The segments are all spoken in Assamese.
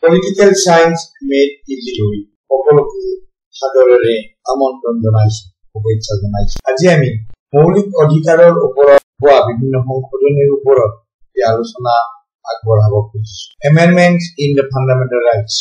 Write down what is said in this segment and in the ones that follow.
পলিটিক্যাল সায়েন্স মেড ইজি হৈ সকলোকে সাদৰেৰে আমন্ত্ৰণ জনাইছো, শুভেচ্ছা জনাইছো। আজি আমি মৌলিক অধিকাৰৰ ওপৰত হোৱা বিভিন্ন সংশোধনীৰ ওপৰত এই আলোচনা আগবঢ়াব খুজিছো। Amendments in the fundamental rights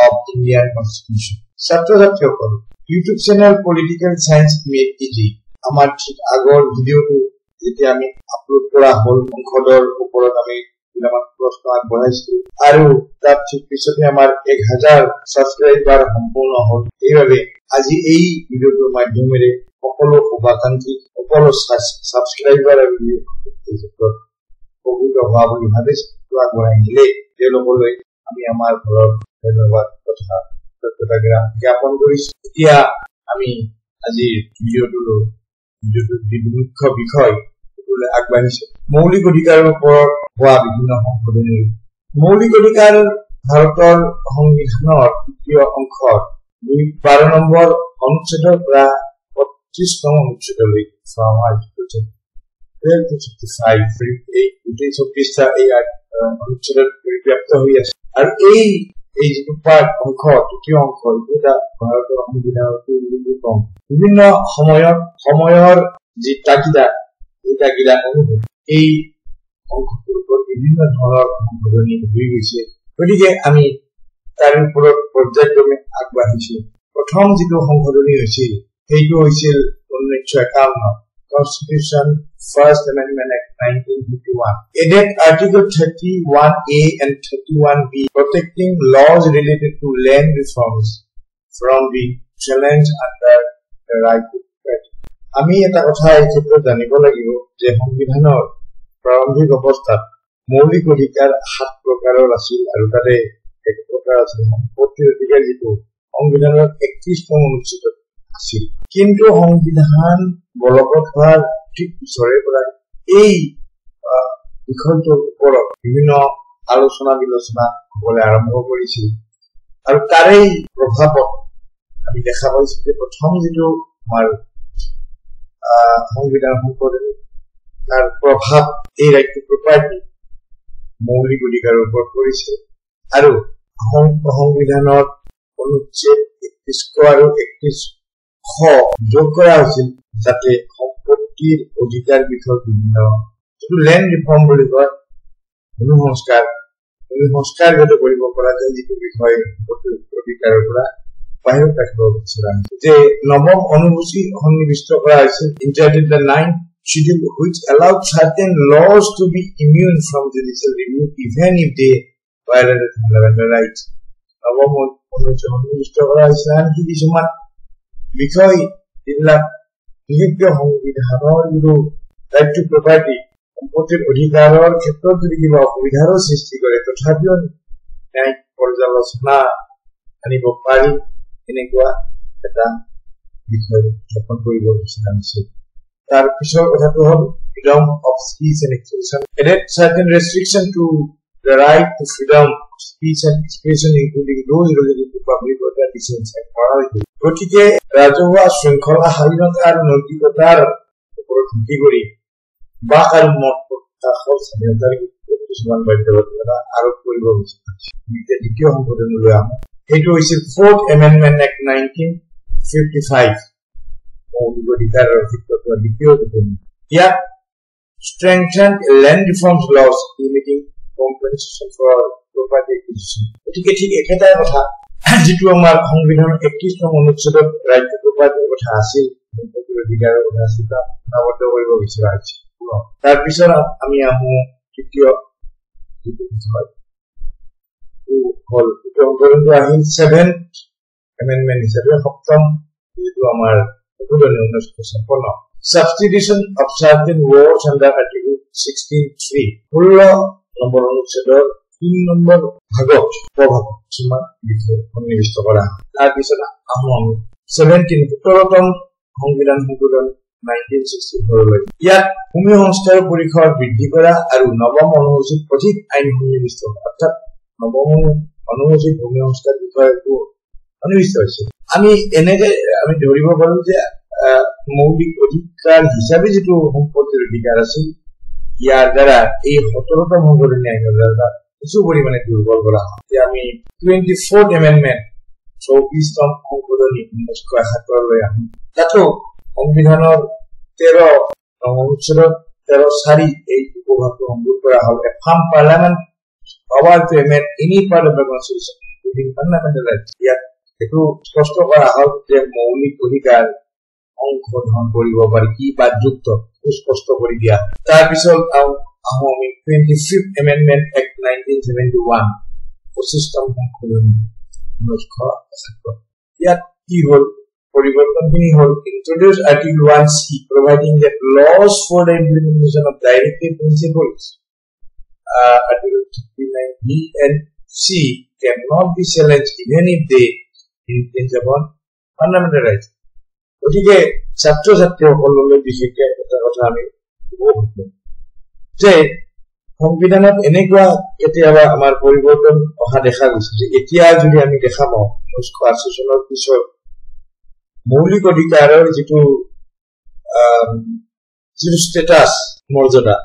of Indian constitution. ছাত্ৰ-ছাত্ৰীসকল, YouTube channel political science made easy আমাৰ ঠিক আগৰ ভিডিঅ'টো যেতিয়া আমি আপলোড কৰা হ'ল সংসদৰ ওপৰত আমি কেইটামান প্ৰশ্ন আগবঢ়াইছিলো আৰু তাৰ ঠিক পিছতে আমাৰ 1000 ছাবস্ক্ৰাইবাৰ সম্পূৰ্ণ হ'ল। এইবাবে আজি এই ভিডিঅ'টোৰ মাধ্যমেৰে সকলো শুভাকাংক্ষী সকলো ছাবস্ক্ৰাইবাৰ আৰু উপকৃত হোৱা বুলি ভাবিছো। আগবঢ়াই নিলে তেওঁলোকলৈ আমি আমাৰ ঘৰত ধন্যবাদ তথা কৃতজ্ঞতা জ্ঞাপন কৰিছো। এতিয়া আমি আজিৰ ভিডিঅ'টোৰ মুখ্য বিষয় আগবাঢ়িছে মৌলিক অধিকাৰৰ ওপৰত হোৱা বিভিন্ন সংশোধনী। মৌলিক অধিকাৰ ভাৰতৰ সংবিধানৰ তৃতীয় অংশৰ 12 নম্বৰ অনুচ্ছেদৰ পৰা 35 নং অনুচ্ছেদলৈ অনুচ্ছেদত পৰিব্যাপ্ত হৈ আছে আৰু এই যিটো পাৰ্ট অংশ তৃতীয় অংশ এটা ভাৰতৰ সংবিধানৰ বিভিন্ন সময়ৰ যি তাগিদা অনুভৱ এই অংশটোৰ ওপৰত বিভিন্ন ধৰণৰ সংশোধনী হৈ গৈছে। গতিকে আমি তাৰ ওপৰত পৰ্যায়ক্ৰমে আগবাঢ়িছো। প্ৰথম যিটো সংশোধনী হৈছিল সেইটো হৈছিল 1951 Constitution First Amendment Act 1951. Added Article 31A and 31B protecting laws related to land reforms from being challenged under the right to property. আমি এটা কথা এই ক্ষেত্ৰত জানিব লাগিব যে সংবিধানৰ প্ৰাৰম্ভিক অৱস্থাত মৌলিক অধিকাৰ 7 প্ৰকাৰৰ আছিল আৰু তাৰে এক প্ৰকাৰ আছিল সম্পত্তিৰ অধিকাৰ, যিটো সংবিধানৰ 31 নং অনুচ্ছেদত আছিল। কিন্তু সংবিধান বলবৎ হোৱাৰ ঠিক পিছৰে পৰা এই বিষয়টোৰ ওপৰত বিভিন্ন আলোচনা বিলোচনা হ'বলৈ আৰম্ভ কৰিছিল আৰু তাৰেই প্ৰভাৱত আমি দেখা পাইছো যে প্ৰথম যিটো আমাৰ সংবিধান সংশোধনী তাৰ প্ৰভাৱ এই ৰাইট টু প্ৰপাৰ্টি মৌলিক অধিকাৰৰ ওপৰত পৰিছে আৰু সংবিধানৰ অনুচ্ছেদ 31 আৰু 31 যোগ কৰা হৈছিল যাতে সম্পত্তিৰ অধিকাৰ বিষয়ক বিভিন্ন যিটো লেণ্ড ৰিফৰ্ম বুলি কয় সংস্কাৰ যাতে কৰিব পৰা যায়, যিটো বিষয় অধিকাৰৰ পৰা বাহিৰত ৰাখিব বিচৰা যে নৱম অনুসূচী সন্নিৱিষ্ট কৰা হৈছিল ইনচাৰ্টেড the 9th schedule which allowed certain laws to be immune from judicial review even if they violated fundamental rights. নৱম অনুসূচী সন্নিৱিষ্ট কৰা হৈছিল আনকি কিছুমান বিষয় যিবিলাক বিশেষকৈ সংবিধানৰ যিটো ৰাইট টু প্ৰপাৰ্টি সম্পত্তিৰ অধিকাৰৰ ক্ষেত্ৰত যদি কিবা অসুবিধাৰো সৃষ্টি কৰে তথাপিও ন্যায়িক পৰ্যালোচনা আনিব পাৰি এনেকুৱা এটা বিষয় উত্থাপন কৰিব বিচৰা হৈছিল। তাৰ পিছৰ কথাটো হ'ল freedom of speech and expression. Added certain restriction to the right to freedom of speech and expression including those related to public order, decency and morality. গতিকে ৰাজহুৱা শৃংখলা স্বাধীনতা আৰু নৈতিকতাৰ ওপৰত ভিত্তি কৰি বা আৰু মত প্ৰকাশৰ স্বাধীনতাৰ কিছুমান বাধ্যবাধকতা আৰোপ কৰিব বিচাৰিছে। দ্বিতীয় সংশোধনীলৈ আহোঁ, সেইটো হৈছিল 4th Amendment Act 1955 মৌলিক অধিকাৰৰ ক্ষেত্ৰত দ্বিতীয় সংশোধনী। ইয়াত strengthened land reforms laws limiting compensation for property acquisition. গতিকে ঠিক একেটাই কথা যিটো আমাৰ সংবিধানৰ 31 নং অনুচ্ছেদত ৰাইট টু প্ৰপাৰ্টিৰ কথা আছিল, সম্পত্তিৰ অধিকাৰৰ কথা আছিল, তাক সীমাবদ্ধ কৰিব বিচৰা হৈছে। তাৰপিছত আমি আহোঁ তৃতীয় যিটো বিষয় হ'ল সংশোধনটো আহিল 7th Amendment হিচাপে সপ্তম যিটো আমাৰ সংশোধনী 1956 Substitution of certain words under Article 16(3) 16 number অনুচ্ছেদৰ 3 number ভাগত প্ৰভাৱ কিছুমান বিষয় সন্নিৱিষ্ট কৰা। তাৰপিছত আহোঁ আমি 17তম সংবিধান সংশোধন 1964 ইয়াত ভূমি সংস্কাৰ পৰিসৰ বৃদ্ধি কৰা আৰু নৱম অনুসূচীত অধিক আইন সন্নিৱিষ্ট অৰ্থাৎ নৱম অনুসূচীত ভূমি সংস্কাৰ বিষয়টো সন্নিৱিষ্ট হৈছে। আমি এনেকে আমি ধৰিব পাৰো যে মৌলিক অধিকাৰ হিচাপে যিটো সম্পত্তিৰ অধিকাৰ আছিল ইয়াৰ দ্বাৰা এই 17তম সংশোধনী আইনৰ দ্বাৰা কিছু পৰিমাণে দুৰ্বল কৰা হয়। এতিয়া আমি 24th এমেণ্ডমেণ্ট 24তম সংশোধনী 1971 লৈ আহোঁ। তাতো সংবিধানৰ 13 নং অনুচ্ছেদত 13(4) এই উপভাগটো সংযোগ কৰা হ'ল। A firm parliament power to amend any part of the constitution including fundamental rights. ইয়াত এইটো স্পষ্ট কৰা হ'ল যে মৌলিক অধিকাৰ সংশোধন কৰিব পাৰি কি বাধ্যযুক্ত স্পষ্ট কৰি দিয়া। তাৰপিছত আহোঁ আমি 25th Amendment Act 1971 25তম সংশোধনী 1971। ইয়াত কি হ'ল পৰিৱৰ্তনখিনি হ'ল introduce Article 1C providing that laws for the implementation of directive principles Article 39B and C cannot be challenged even if they infringe upon fundamental rights. গতিকে ছাত্ৰ ছাত্ৰীসকললৈ বিশেষকৈ এটা কথা আমি যে সংবিধানত এনেকুৱা কেতিয়াবা আমাৰ পৰিৱৰ্তন অহা দেখা গৈছে যে এতিয়া যদি আমি দেখা পাওঁ 1980 চনৰ পিছত মৌলিক অধিকাৰৰ যিটো ষ্টেটাছ মৰ্যাদা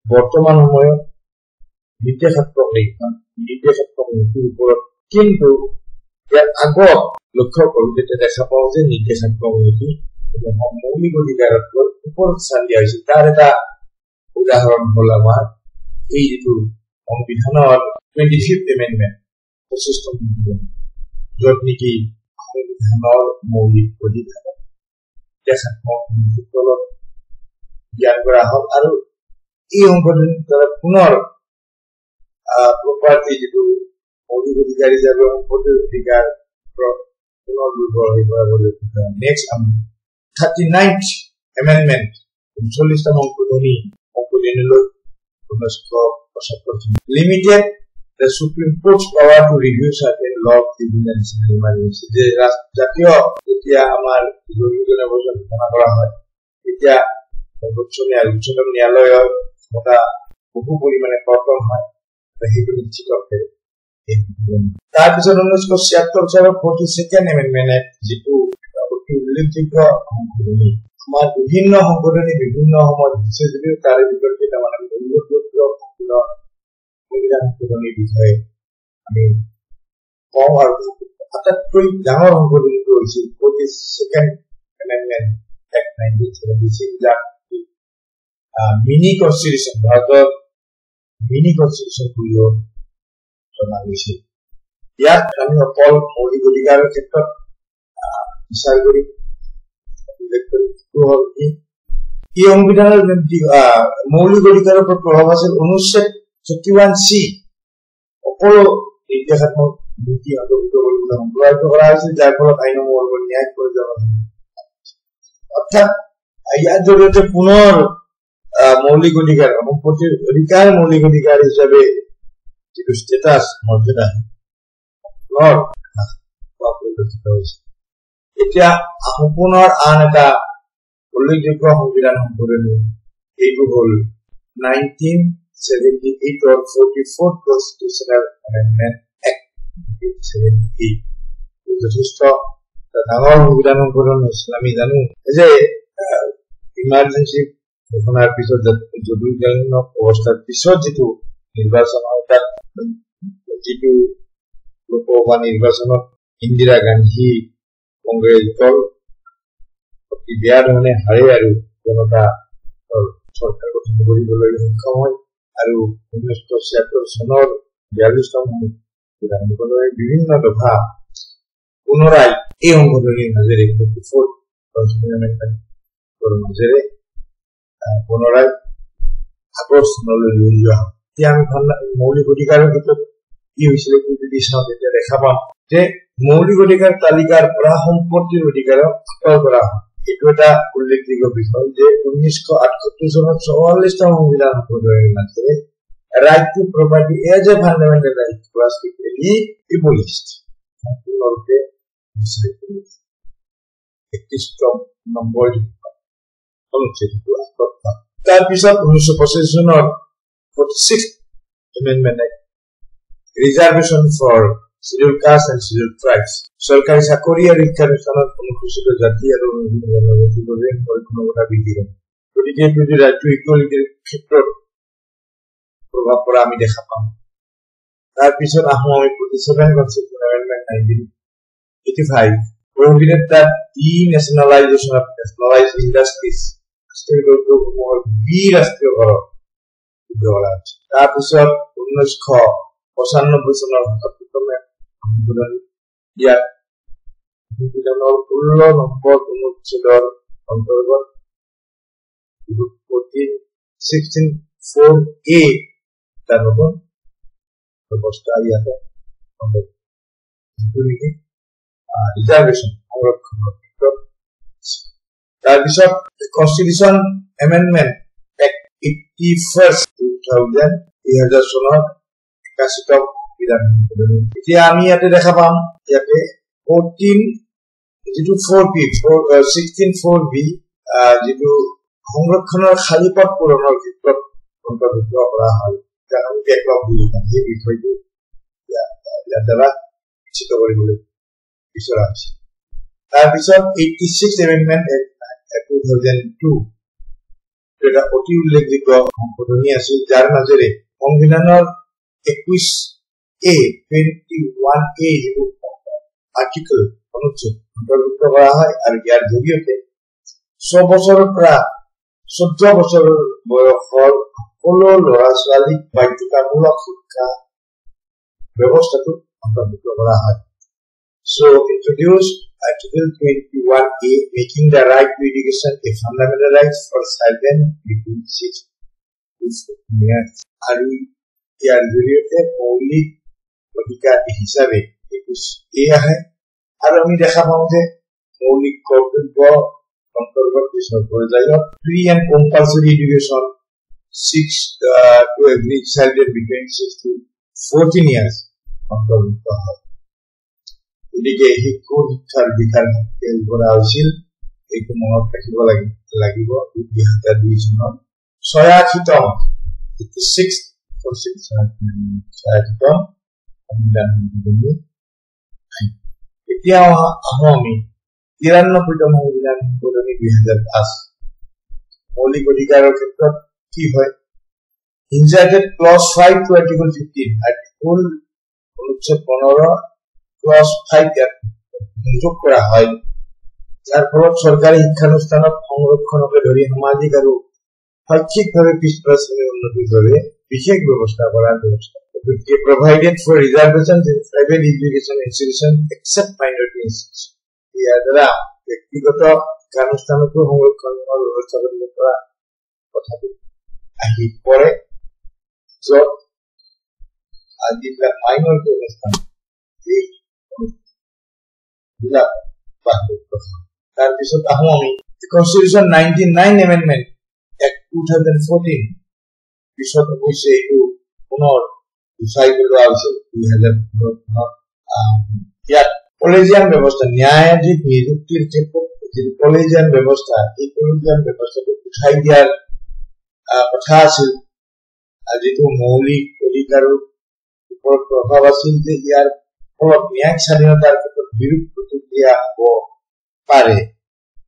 বৰ্তমান সময়ত নিৰ্দেশাত্মক নীতিৰ ওপৰত, কিন্তু ইয়াৰ আগত লক্ষ্য কৰোঁ তেতিয়া দেখা পাওঁ যে নিৰ্দেশাত্মক নীতি মৌলিক অধিকাৰৰ ওপৰত স্থান দিয়া হৈছে। তাৰ এটা উদাহৰণ হ'ল আমাৰ এই যিটো সংবিধানৰ 25th এমেণ্ডমেণ্ট 25তম সংশোধনী, য'ত নেকি সংবিধানৰ মৌলিক অধিকাৰ নিৰ্দেশাত্মক নীতিৰ তলত জ্ঞান কৰা হ'ল। আৰু এই সংশোধনীৰ দ্বাৰা পুনৰ প্ৰপাৰ্টি যিটো মৌলিক অধিকাৰ হিচাপে সম্পত্তিৰ অধিকাৰ পুনৰ দুৰ্বল হৈ পৰা বুলি। নেক্সট আমি 39th amendment 39তম সংশোধনীলৈ 1975 limited the Supreme Court's power to review certain law of civil and civil matters. যে জাতীয় যেতিয়া আমাৰ জৰুৰীকালীন অৱস্থা ঘোষণা কৰা হয় তেতিয়া উচ্চতম ন্যায়ালয়ৰ ক্ষমতা বহু পৰিমাণে কৰ্তন হয়, সেইটো নিশ্চিত কৰে। তাৰপিছত 1976 চনৰ 42nd এমেণ্ডমেণ্টে যিটো অতি উল্লেখযোগ্য সংশোধনী, আমাৰ বিভিন্ন সংশোধনী বিভিন্ন সময়ত দিছে যদিও তাৰে ভিতৰত কেইটামান উল্লেখযোগ্য সংবিধান সংশোধনীৰ বিষয়ে আমি কওঁ। আৰু আটাইতকৈ ডাঙৰ সংশোধনীটো হৈছিল 42nd এমেণ্ডমেণ্ট Act 1976, যাক মিনি কনষ্টিটিউশ্যন, ভাৰতৰ মিনি কনষ্টিটিউশ্যন বুলিও জনা গৈছিল। ইয়াত আমি অকল মৌলিক অধিকাৰৰ ক্ষেত্ৰত বিচাৰ কৰি এই সংবিধানৰ মৌলিক অধিকাৰৰ ওপৰত প্ৰভাৱ আছিল। অনুচ্ছেদ 31C সকলো নিৰ্দেশাত্মক নীতি অন্তৰ্ভুক্ত কৰিবলৈ সংকল্পিত কৰা হৈছিল, যাৰ ফলত আইনসমূহ ন্যায় প্ৰয়োজন হয়। অৰ্থাৎ ইয়াৰ জৰিয়তে পুনৰ মৌলিক অধিকাৰ সম্পত্তিৰ অধিকাৰ মৌলিক অধিকাৰ হিচাপে যিটো ষ্টেটাছ মৰ্যাদা পৰিলক্ষিত হৈছে। এতিয়া পুনৰ আন এটা উল্লেখযোগ্য সংবিধান সংশোধনী, এইটো হ'ল 1978 44th Constitutional Amendment Act 1978। যথেষ্ট ডাঙৰ সংবিধান সংশোধন হৈছিল। আমি জানো যে ইমাৰ্জেঞ্চি ঘোষণাৰ পিছত জৰুৰীকালীন অৱস্থাৰ পিছত যিটো নিৰ্বাচন হয়, তাত যিটো লোকসভা নিৰ্বাচনত ইন্দিৰা গান্ধী কংগ্ৰেছ দল অতি বেয়া ধৰণে হাৰে আৰু জনতা চৰকাৰ গঠন কৰিবলৈ সক্ষম হয়। আৰু 1976 চনৰ 42তম সংবিধান সংশোধনীৰ বিভিন্ন দফা পুনৰাই এই সংশোধনীৰ মাজেৰে 44th Constitutional Amendment মাজেৰে পুনৰাই আগৰ স্থানলৈ লৈ যোৱা হয়। এতিয়া আমি মৌলিক অধিকাৰৰ ক্ষেত্ৰত কি হৈছিলে যদি চাওঁ তেতিয়া দেখা পাম যে মৌলিক অধিকাৰ তালিকাৰ পৰা সম্পত্তিৰ অধিকাৰক আঁতৰ কৰা হয়। এইটো এটা উল্লেখযোগ্য বিষয় যে 1978 চনত 44তম সংবিধান সংশোধনীৰ মাজেৰে right to property as a fundamental right was clearly abolished. সম্পূৰ্ণৰূপে 31 নম্বৰ অনুচ্ছেদটো আঁতৰ কৰা। তাৰপিছত 1985 চনৰ 46th Amendment Act Reservation for Scheduled Castes and Scheduled Tribes, চৰকাৰী চাকৰি আৰু শিক্ষানুষ্ঠানত অনুসূচিত জাতি আৰু জনজাতিৰ ক্ষমতা বৃদ্ধি কৰে। গতিকে এইটো যদি ৰাজ্য ইকুৱেলিটিৰ ক্ষেত্ৰত প্ৰভাৱ পৰা আমি দেখা পাম। তাৰ পিছত আহোঁ আমি 47 Constitutional Amendment 1985 prohibited that denationalization of nationalized industries ৰাষ্ট্ৰীয় উদ্যোগসমূহৰ বিৰাষ্ট্ৰীয়কৰণ কৰা হৈছে। তাৰপিছত 1995 চনৰ 77 সংশোধন ইয়াত সংবিধানৰ 16 নম্বৰ অনুচ্ছেদৰ অন্তৰ্গত 16(4)(a) তাৰ নম্বৰ ব্যৱস্থা ইয়াতে ৰিজাৰ্ভেশ্যন সংৰক্ষণৰ ক্ষেত্ৰত। তাৰপিছত কনষ্টিটিউচন এমেণ্ডমেণ্ট এক্ট 81 2000 চনৰ 81তম সংবিধান সংশোধনী। এতিয়া আমি ইয়াতে দেখা পাম ইয়াতে 16(4)(b) যিটো সংৰক্ষণৰ খালী পদ পূৰণৰ ক্ষেত্ৰত অন্তৰ্ভুক্ত কৰা হয়। আমি দেখুৱাম এই বিষয়টো ইয়াৰ দ্বাৰা নিশ্চিত কৰিবলৈ বিচৰা হৈছে। তাৰপিছত 86 এমেণ্ডমেণ্ট 2002 এটা অতি উল্লেখযোগ্য সংশোধনী আছিল, যাৰ মাজেৰে সংবিধানৰ 21A যিটো আৰ্টিকল অনুচ্ছেদ অন্তৰ্ভুক্ত কৰা হয় আৰু ইয়াৰ জৰিয়তে 6 বছৰৰ পৰা 14 বছৰৰ বয়সৰ সকলো ল'ৰা ছোৱালীক বাধ্যতামূলক শিক্ষা ব্যৱস্থাটো অন্তৰ্ভুক্ত কৰা হয়। So introduced Article 21A making the right to education a fundamental right for children between 6 to 14 years আৰু ইয়াৰ জৰিয়তে মৌলিক অধিকাৰ হিচাপে এই আহে। আৰু আমি দেখা পাওঁ যে মৌলিক কৰ্তব্য অন্তৰ্গত পৰ্যায়ত free and compulsory education 6 to every child between 6 to 14 years অন্তৰ্ভুক্ত হয়। গতিকে শিক্ষাৰ অধিকাৰ কৰা হৈছিল, এইটো মনত ৰাখিব লাগিব 2002 চনৰ 86তম সংবিধান সংশোধনী। এতিয়া আহোঁ আমি 93তম সংবিধান সংশোধনী 2005। মৌলিক অধিকাৰৰ ক্ষেত্ৰত কি হয়? Inserted clause 5 to Article 15 article অনুচ্ছেদ 15 clause 5 ইয়াত যোগ কৰা হয়, যাৰ ফলত চৰকাৰী শিক্ষানুষ্ঠানত সংৰক্ষণকে ধৰি সামাজিক আৰু শৈক্ষিকভাৱে পিছপৰা শ্ৰেণীৰ উন্নতিৰ বাবে বিশেষ ব্যৱস্থা কৰাৰ ব্যৱস্থা। Provided for reservations in private education institution except minority institution। ইয়াৰ দ্বাৰা ব্যক্তিগত শিক্ষানুষ্ঠানতো সংৰক্ষণৰ ব্যৱস্থা কৰিব পৰা কথাটো আহি পৰে, য'ত যিবিলাক মাইনৰিটি অনুষ্ঠান তাৰপিছত আহোঁ আমি কনষ্টিটিউচন 99 এমেণ্ডমেণ্ট এক্ট 2014 পিছত হৈছে এইটো পুনৰ উচাই পেলোৱা হৈছিল 2015 ইয়াত কলেজিয়াম ব্যৱস্থা ন্যায়াধীশ নিযুক্তিৰ ক্ষেত্ৰত যিটো কলেজিয়াম ব্যৱস্থা, এই কলেজিয়াম ব্যৱস্থাটো উঠাই দিয়াৰ কথা আছিল, যিটো মৌলিক অধিকাৰৰ ওপৰত প্ৰভাৱ আছিল যে ইয়াৰ ফলত ন্যায়িক স্বাধীনতাৰ ক্ষেত্ৰত বিৰূপ প্ৰতিক্ৰিয়া হ'ব পাৰে।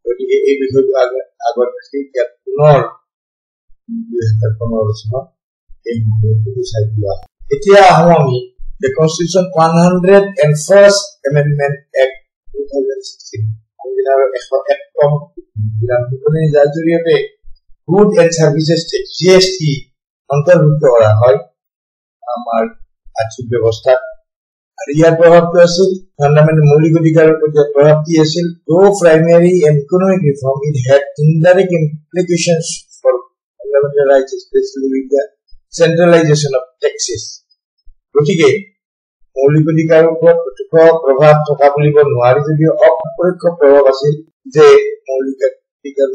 গতিকে এই বিষয়টো আগত ৰাখি ইয়াত পুনৰ 2015 চনত এই সংশোধনীটো উচাই পেলোৱা। এতিয়া আহোঁ আমি The Constitution 101st Amendment Act 2016 সংবিধানৰ 101তম সংবিধান সংশোধনী, যাৰ জৰিয়তে Goods and Services Tax GST অন্তৰ্ভুক্ত কৰা হয় আমাৰ আৰ্থিক ব্যৱস্থাত। আৰু ইয়াৰ প্ৰভাৱটো আছিল ফাণ্ডামেণ্টেল মৌলিক অধিকাৰৰ প্ৰতি প্ৰভাৱ কি আছিল? Though primary and economic reform, it had indirect implications for fundamental rights, especially with the centralization of taxes। গতিকে মৌলিক অধিকাৰৰ ওপৰত প্ৰত্যক্ষ প্ৰভাৱ থকা বুলিব নোৱাৰি, যদিও অপৰোক্ষ প্ৰভাৱ আছিল যে মৌলিক অধিকাৰ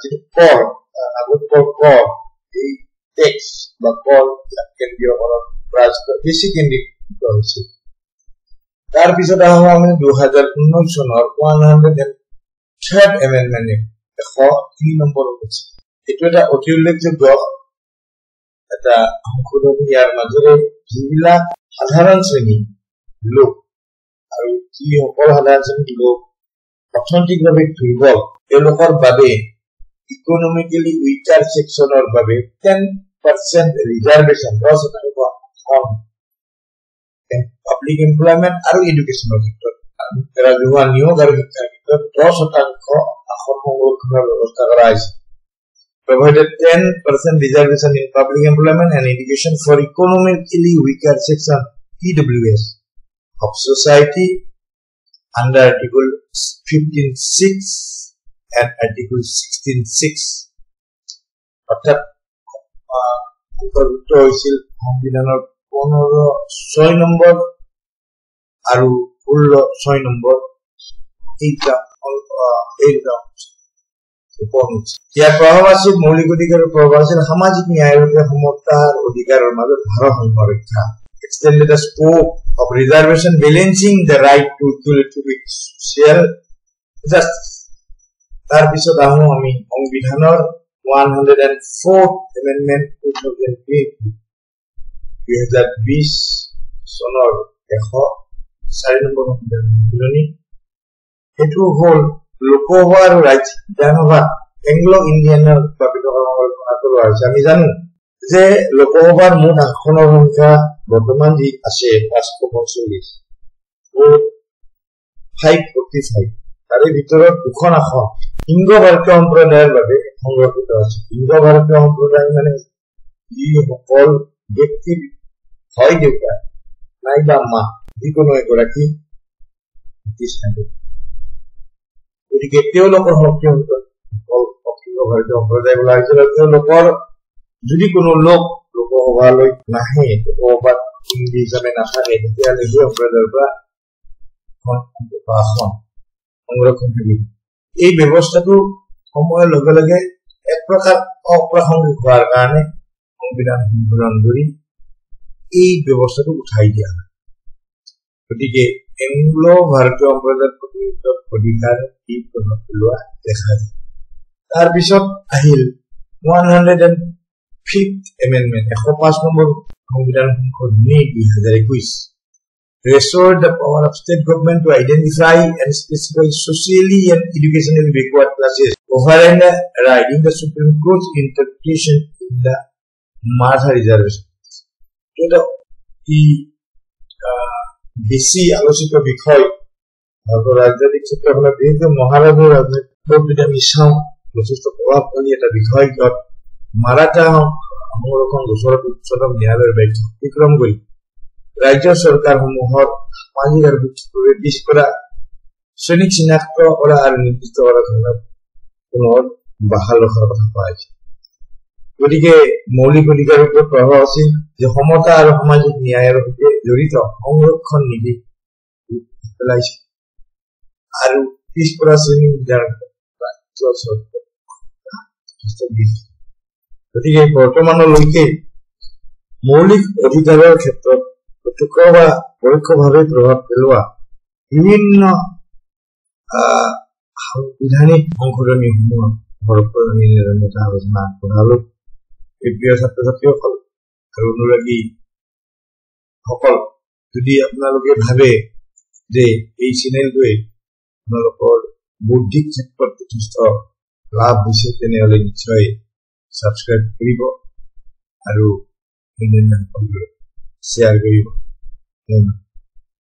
যিটো কৰ আগতকৈ কৰ এই টেক্স বা কৰ কেন্দ্ৰীয়কৰণ বেছি কেন্দ্ৰীকৃত হৈছিল। তাৰপিছত আহোঁ আমি 2019 চনৰ 103rd এমেণ্ডমেণ্ট 103 নম্বৰ অনুচ্ছেদ। এইটো এটা অতি উল্লেখযোগ্য এটা সংশোধনী। ইয়াৰ মাজেৰে যিবিলাক সাধাৰণ শ্ৰেণী লোক আৰু যিসকল সাধাৰণ শ্ৰেণীৰ লোক অৰ্থনৈতিকভাৱে দুৰ্বল, তেওঁলোকৰ বাবে ইকনমিকেলি উইকাৰ ছেকশ্যনৰ বাবে 10% ৰিজাৰ্ভেশ্যন 10% পাব্লিক এমপ্লয়মেন্ট আৰু এডুকেশ্যনৰ ক্ষেত্ৰত ৰাজহুৱা নিয়োগ আৰু শিক্ষাৰ ক্ষেত্ৰত 10% আসন সংৰক্ষণৰ ব্যৱস্থা কৰা হৈছে. Provided 10% reservation in public employment and education for economically weaker section EWS of society under Article 15(6) and Article 16(6) অর্থাৎ অন্তৰ্ভুক্ত হৈছিল সংবিধানৰ 15(6) নম্বৰ আৰু 16(6) নম্বৰ এইটা ইয়াৰ প্ৰভাৱ আছিল মৌলিক অধিকাৰৰ প্ৰভাৱ আছিল সামাজিক ন্যায়ৰ বাবে সমতা আৰু অধিকাৰৰ মাজত ভাৰসাম্য ৰক্ষা. Extended the scope of reservation balancing the right to equality with social justice. তাৰ পিছত আহো আমি সংবিধানৰ 104th Amendment 2020 চনৰ 104 নম্বৰ সংবিধান. এইটো হ'ল লোকসভা আৰু ৰাজ্যিক বিধানসভা এংলো ইণ্ডিয়ানৰ সংৰক্ষণ হৈছে. আমি জানো যে লোকসভাৰ মুঠ আসনৰ সংখ্যা বৰ্তমান যি আছে 545 545. তাৰে ভিতৰত 2খন আসন ইংগ ভাৰতীয় সম্প্ৰদায়ৰ বাবে সংৰক্ষিত আছে. ইংগ ভাৰতীয় সম্প্ৰদায় মানে যিসকল ব্যক্তি হয় দেউতা নাইবা মা যিকোনো এগৰাকী গতিকে তেওঁলোকৰ ভাৰতীয় সম্প্ৰদায় বোলা হৈছিল. তেওঁলোকৰ যদি কোনো লোক লোকসভালৈ নাহে, লোকসভাত হিন্দী হিচাপে নাথাকে, তেতিয়াহ'লে সেই সম্প্ৰদায়ৰ পৰা আসন সংৰক্ষণ থাকিব. এই ব্যৱস্থাটো সময়ৰ লগে লগে এক প্ৰকাৰ অপ্ৰাসংগিক হোৱাৰ কাৰণে সংবিধান সংশোধন কৰি এই ব্যৱস্থাটো উঠাই দিয়া হয়. গতিকে এংলো ভাৰতীয় সম্প্ৰদায়ৰ প্ৰতিনিধিত্ব অধিকাৰ এই প্ৰভাৱ পেলোৱা দেখা যায়. তাৰপিছত আহিল 105th Amendment 105 নম্বৰ সংবিধান সংশোধনী 2021. Restored the power of state government to identify and specify socially and educationally backward classes, overriding the Supreme Court's interpretation in the Martha reservation. এটা বেছি আলোচিত বিষয় ৰাজনৈতিক ক্ষেত্ৰখনত বিশেষকৈ মহাৰাষ্ট্ৰৰ ৰাজনৈতিক আমি চাওঁ যথেষ্ট প্ৰভাৱশালী এটা বিষয়. য'ত মাৰাঠা সংৰক্ষণ গোচৰত উচ্চতম ন্যায়ালয়ৰ ব্যাখ্যা অতিক্ৰম কৰি ৰাজ্য চৰকাৰসমূহৰ সামাজিক আৰু বিত্তীয়ভাৱে পিছ পৰা শ্ৰেণীক চিনাক্ত কৰা আৰু নিৰ্দিষ্ট কৰা ধৰণৰ পুনৰ বাহাল ৰখাৰ কথা কোৱা হৈছে. গতিকে মৌলিক অধিকাৰৰ ওপৰত প্ৰভাৱ আছিল যে সমতা আৰু সামাজিক ন্যায়ৰ সৈতে জড়িত সংৰক্ষণ নীতি পেলাইছে আৰু পিছপৰা শ্ৰেণী গতিকে বৰ্তমানলৈকে মৌলিক অধিকাৰৰ ক্ষেত্ৰত প্ৰত্যক্ষ বা পৰোক্ষভাৱে প্ৰভাৱ পেলোৱা বিভিন্ন সাংবিধানিক সংশোধনীসমূহৰ এটা আলোচনা আগবঢ়ালো. প্ৰিয় ছাত্ৰ ছাত্ৰীসকল আৰু অনুৰাগী সকল, যদি আপোনালোকে ভাবে যে এই চেনেলটোৱে আপোনালোকৰ বৌদ্ধিক ক্ষেত্ৰত যথেষ্ট লাভ হৈছে, তেনেহ'লে নিশ্চয় ছাবস্ক্ৰাইব কৰিব আৰু অন্যান্য সকলোৰে শ্বেয়াৰ কৰিব.